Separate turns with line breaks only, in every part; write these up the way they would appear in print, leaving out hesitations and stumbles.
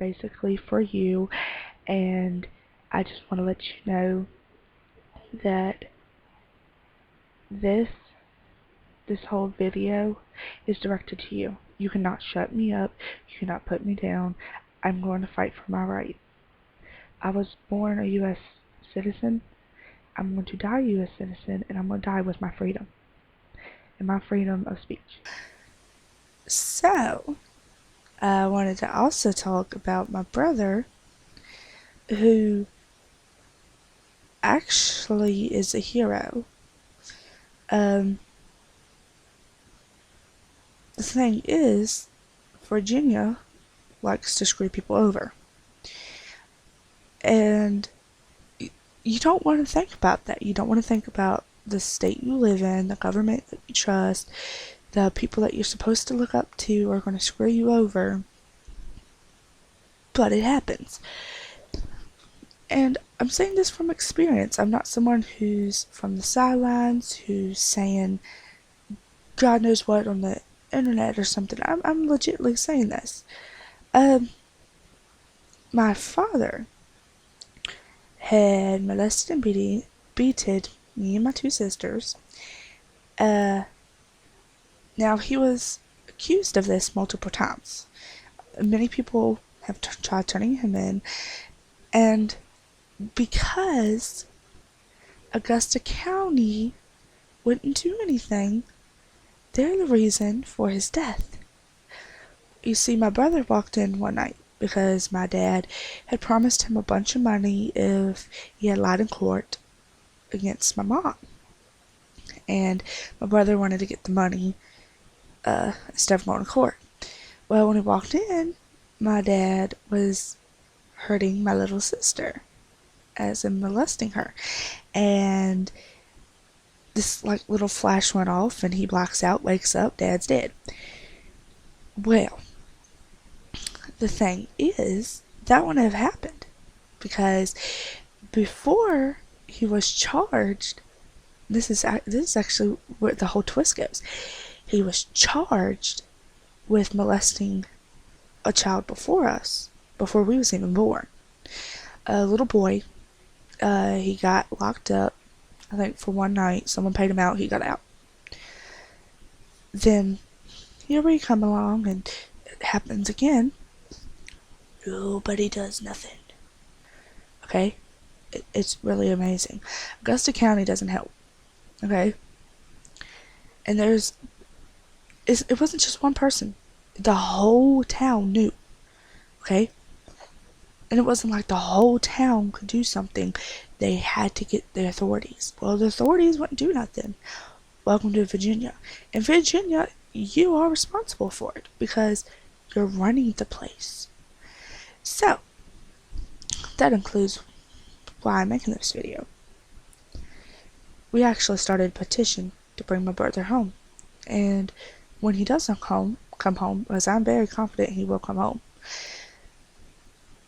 basically for you, and I just want to let you know that this this whole video is directed to you. You cannot shut me up. You cannot put me down. I'm going to fight for my right. I was born a U.S. citizen. I'm going to die a U.S. citizen, and I'm going to die with my freedom and my freedom of speech. So, I wanted to also talk about my brother, who actually is a hero. The thing is, Virginia likes to screw people over. And you don't want to think about that. You don't want to think about the state you live in, the government that you trust, the people that you're supposed to look up to are going to screw you over. But it happens. And I'm saying this from experience. I'm not someone who's from the sidelines, who's saying God knows what on the internet or something. I'm legitimately saying this. My father had molested and beated me and my two sisters. Now, he was accused of this multiple times. Many people have tried turning him in, and because Augusta County wouldn't do anything, they're the reason for his death. You see, my brother walked in one night because my dad had promised him a bunch of money if he had lied in court against my mom. And my brother wanted to get the money instead of going to court. Well, when he walked in, my dad was hurting my little sister, as in molesting her. And this little flash went off, and he blacks out, wakes up, Dad's dead. Well, the thing is, that wouldn't have happened, because before he was charged, this is actually where the whole twist goes. He was charged with molesting a child before we was even born. A little boy. He got locked up, I think, for one night. Someone paid him out. He got out. Then here we come along, and it happens again. Nobody does nothing. Okay? It's really amazing. Augusta County doesn't help. Okay? And it wasn't just one person. The whole town knew. Okay? And it wasn't like the whole town could do something. They had to get the authorities. Well, the authorities wouldn't do nothing. Welcome to Virginia. In Virginia, you are responsible for it because you're running the place. So, that includes why I'm making this video. We actually started a petition to bring my brother home. And when he doesn't come home, because I'm very confident he will come home,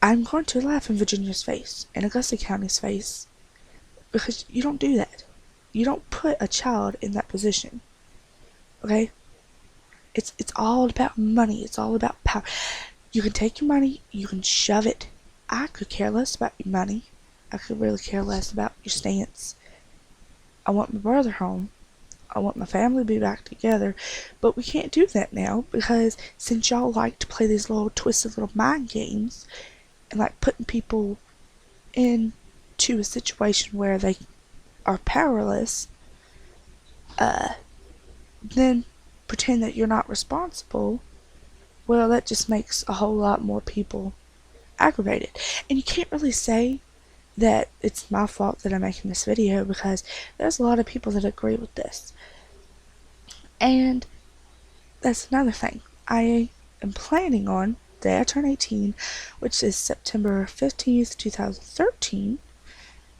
I'm going to laugh in Virginia's face, in Augusta County's face, because you don't do that. You don't put a child in that position. Okay? It's all about money. It's all about power. You can take your money, you can shove it. I could care less about your money. I could really care less about your stance. I want my brother home. I want my family to be back together. But we can't do that now because since y'all like to play these little twisted little mind games and like putting people into a situation where they are powerless, then pretend that you're not responsible, well, that just makes a whole lot more people aggravated. And you can't really say that it's my fault that I'm making this video because there's a lot of people that agree with this. And that's another thing. I am planning on the day I turn 18, which is September 15th, 2013,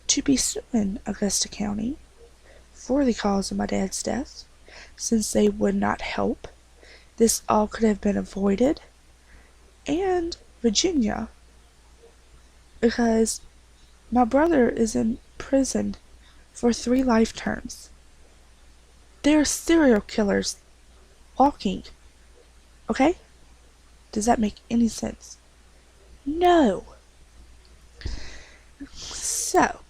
to be suing Augusta County for the cause of my dad's death, since they would not help. This all could have been avoided. And Virginia, because my brother is in prison for 3 life terms. There are serial killers walking. Okay? Does that make any sense? No. So,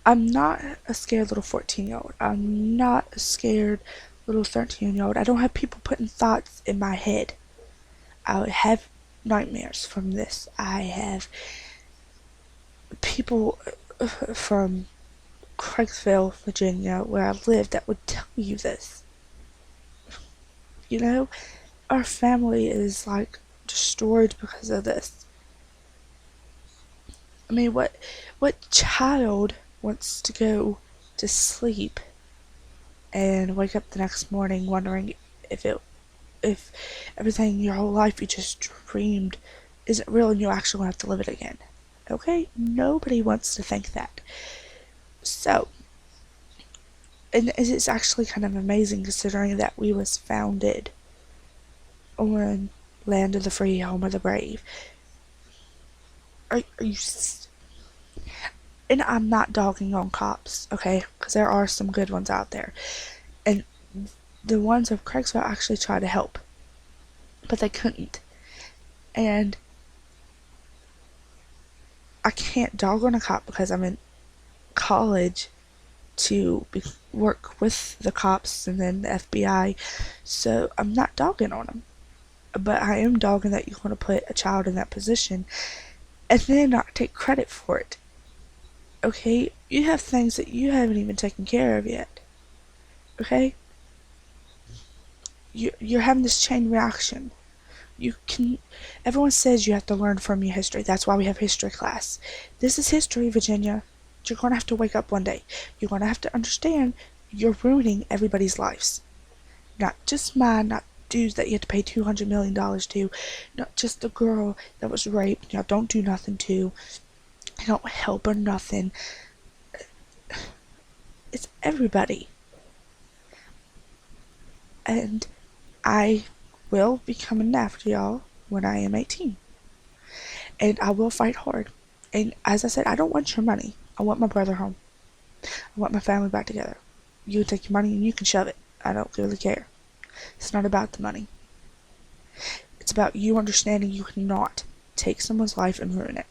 I'm not a scared little 14-year-old. I'm not a scared little 13-year-old. I don't have people putting thoughts in my head. I have nightmares from this. I have people from Craigsville, Virginia, where I live, that would tell you this. You know, our family is like destroyed because of this. I mean, what child wants to go to sleep and wake up the next morning wondering if it if everything your whole life you just dreamed isn't real and you actually want to have to live it again? Okay? Nobody wants to think that. So, and it's actually kind of amazing considering that we was founded on land of the free, home of the brave. Are you? And I'm not dogging on cops, okay? Because there are some good ones out there, and the ones of Craigsville actually tried to help, but they couldn't. And I can't dog on a cop because I'm in college to work with the cops and then the FBI, so I'm not dogging on them. But I am dogging that you want to put a child in that position and then not take credit for it. Okay? You have things that you haven't even taken care of yet. Okay? You're having this chain reaction. Everyone says you have to learn from your history. That's why we have history class. This is history, Virginia. You're going to have to wake up one day. You're going to have to understand you're ruining everybody's lives. Not just mine, not dudes that you have to pay $200 million to, not just the girl that was raped, y'all don't do nothing to, I don't help or nothing. It's everybody. And I will be coming after y'all when I am 18. And I will fight hard. And as I said, I don't want your money. I want my brother home. I want my family back together. You can take your money and you can shove it. I don't really care. It's not about the money. It's about you understanding you cannot take someone's life and ruin it.